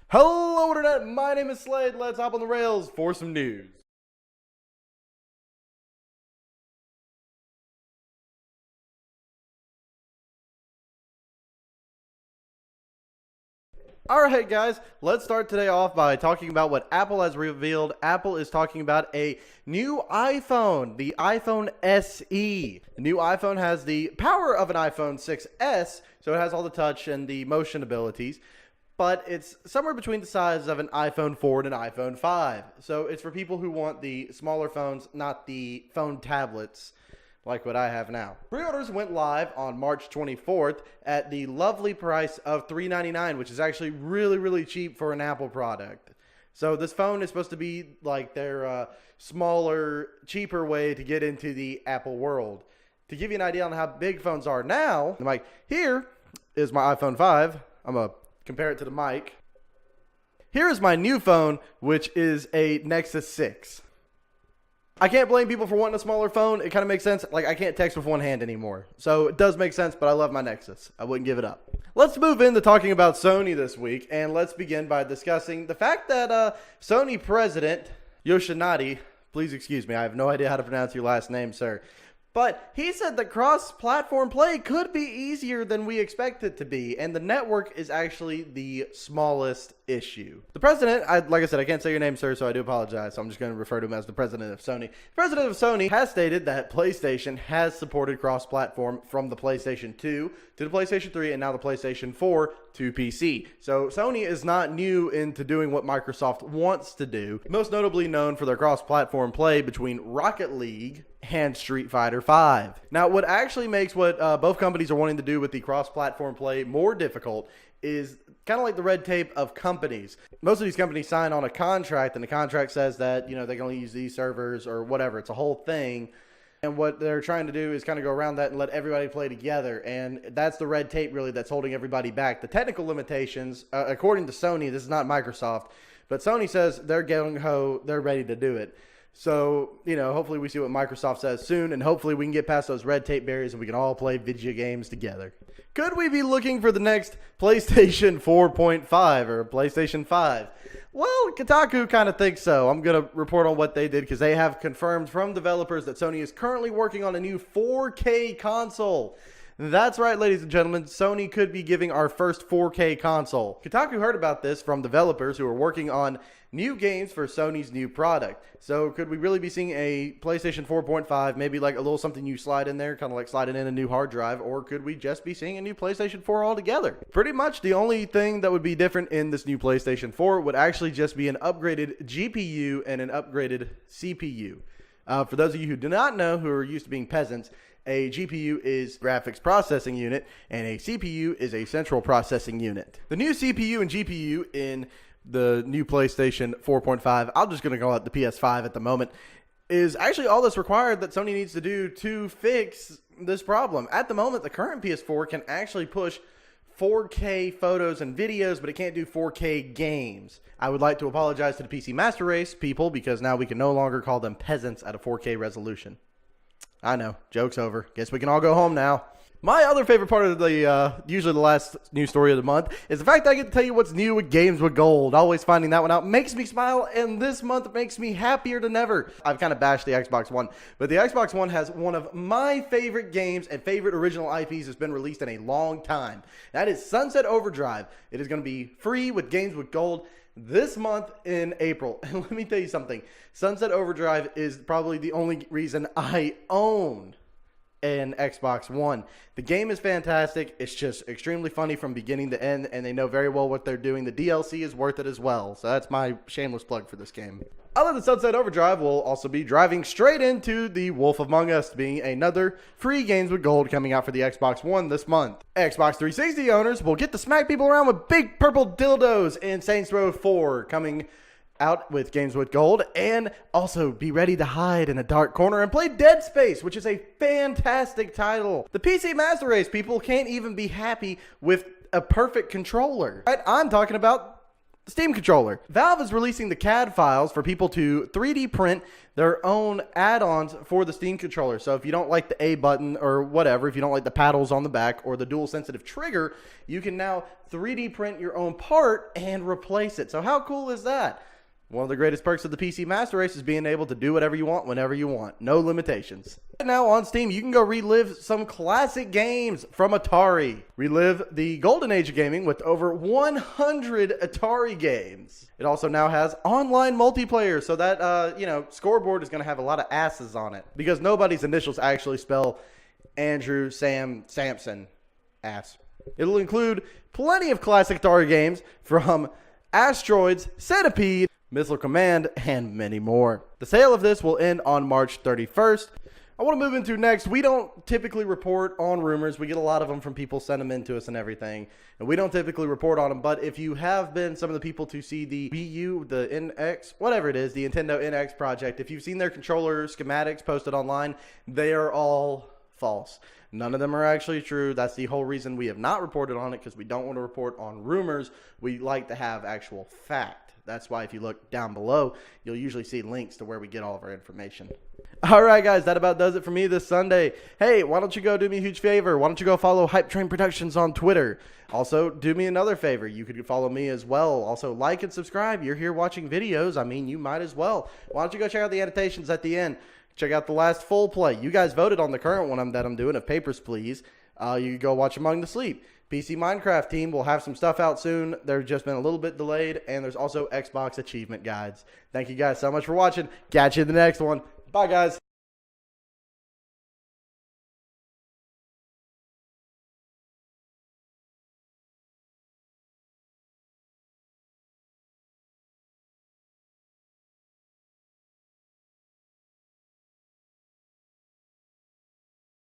Hello Internet, my name is Slade. Let's hop on the rails for some news. Alright guys, let's start today off by talking about what Apple has revealed. Apple is talking about a new iPhone, the iPhone SE. The new iPhone has the power of an iPhone 6S, so it has all the touch and the motion abilities, but it's somewhere between the size of an iPhone 4 and an iPhone 5. So it's for people who want the smaller phones, not the phone tablets like what I have now. Pre-orders went live on March 24th at the lovely price of $399, which is actually really cheap for an Apple product. So this phone is supposed to be like their smaller, cheaper way to get into the Apple world. To give you an idea on how big phones are now, I'm like, here is my iPhone 5. I'm going to compare it to the mic. Here is my new phone, which is a Nexus 6. I can't blame people for wanting a smaller phone. It kind of makes sense. Like, I can't text with one hand anymore. So it does make sense, but I love my Nexus. I wouldn't give it up. Let's move into talking about Sony this week, and let's begin by discussing the fact that Sony president Yoshinari, please excuse me, I have no idea how to pronounce your last name, sir, but he said that cross-platform play could be easier than we expect it to be, and the network is actually the smallest issue. The president, like I said, I can't say your name, sir, so I do apologize, so I'm just going to refer to him as the president of Sony. The president of Sony has stated that PlayStation has supported cross-platform from the PlayStation 2 to the PlayStation 3 and now the PlayStation 4 to PC. So Sony is not new into doing what Microsoft wants to do, most notably known for their cross-platform play between Rocket League and Street Fighter V. Now, what actually makes what both companies are wanting to do with the cross-platform play more difficult is kind of like the red tape of companies. Most of these companies sign on a contract, and the contract says that, you know, they can only use these servers or whatever. It's a whole thing. And what they're trying to do is kind of go around that and let everybody play together. And that's the red tape, really, that's holding everybody back. The technical limitations, according to Sony, this is not Microsoft, but Sony says they're gung-ho, they're ready to do it. So, you know, hopefully we see what Microsoft says soon, and hopefully we can get past those red tape barriers and we can all play video games together. Could we be looking for the next PlayStation 4.5 or PlayStation 5? Well, Kotaku kind of thinks so. I'm going to report on what they did because they have confirmed from developers that Sony is currently working on a new 4K console. That's right, ladies and gentlemen, Sony could be giving our first 4K console. Kotaku heard about this from developers who are working on new games for Sony's new product. So could we really be seeing a PlayStation 4.5, maybe like a little something you slide in there, kind of like sliding in a new hard drive, or could we just be seeing a new PlayStation 4 altogether? Pretty much the only thing that would be different in this new PlayStation 4 would actually just be an upgraded GPU and an upgraded CPU. For those of you who do not know, who are used to being peasants, a GPU is graphics processing unit, and a CPU is a central processing unit. The new CPU and GPU in the new PlayStation 4.5, I'm just going to call it the PS5 at the moment, is actually all that's required that Sony needs to do to fix this problem. At the moment, the current PS4 can actually push 4K photos and videos, but it can't do 4K games. I would like to apologize to the PC Masterrace people because now we can no longer call them peasants at a 4K resolution. I know, joke's over. Guess we can all go home now. My other favorite part of the, usually the last news story of the month, is the fact that I get to tell you what's new with Games with Gold. Always finding that one out makes me smile, and this month makes me happier than ever. I've kind of bashed the Xbox One, but the Xbox One has one of my favorite games and favorite original IPs that's been released in a long time. That is Sunset Overdrive. It is going to be free with Games with Gold this month in April. And let me tell you something. Sunset Overdrive is probably the only reason I own an Xbox One. The game is fantastic. It's just extremely funny from beginning to end, and they know very well what they're doing. The DLC is worth it as well. So that's my shameless plug for this game. Other than Sunset Overdrive, we'll also be driving straight into The Wolf Among Us, being another free Games with Gold coming out for the Xbox One this month. Xbox 360 owners will get to smack people around with big purple dildos in Saints Row 4 coming out with Games with Gold, and also be ready to hide in a dark corner and play Dead Space, which is a fantastic title. The PC Masterrace people can't even be happy with a perfect controller. Right? I'm talking about The Steam controller. Valve is releasing the CAD files for people to 3D print their own add-ons for the Steam controller. So if you don't like the A button or whatever, if you don't like the paddles on the back or the dual sensitive trigger, you can now 3D print your own part and replace it. So how cool is that? One of the greatest perks of the PC Master Race is being able to do whatever you want, whenever you want. No limitations. Right now on Steam, you can go relive some classic games from Atari. Relive the golden age of gaming with over 100 Atari games. It also now has online multiplayer, so that, scoreboard is going to have a lot of asses on it. Because nobody's initials actually spell Andrew, Sam, Samson, ass. It'll include plenty of classic Atari games from Asteroids, Centipede, Missile Command, and many more. The sale of this will end on March 31st. I want to move into next. We don't typically report on rumors. We get a lot of them from people, send them in to us and everything. And we don't typically report on them. But if you have been some of the people to see the Wii U, the NX, whatever it is, the Nintendo NX project, if you've seen their controller schematics posted online, they are all false. None of them are actually true. That's the whole reason we have not reported on it, because we don't want to report on rumors. We like to have actual fact. That's why if you look down below, you'll usually see links to where we get all of our information. All right, guys, that about does it for me this Sunday. Hey, why don't you go do me a huge favor? Why don't you go follow Hype Train Productions on Twitter? Also, do me another favor. You could follow me as well. Also, like and subscribe. You're here watching videos. I mean, you might as well. Why don't you go check out the annotations at the end? Check out the last full play. You guys voted on the current one that I'm doing of Papers, Please. You can go watch Among the Sleep. PC Minecraft team will have some stuff out soon. They've just been a little bit delayed. And there's also Xbox achievement guides. Thank you guys so much for watching. Catch you in the next one. Bye, guys.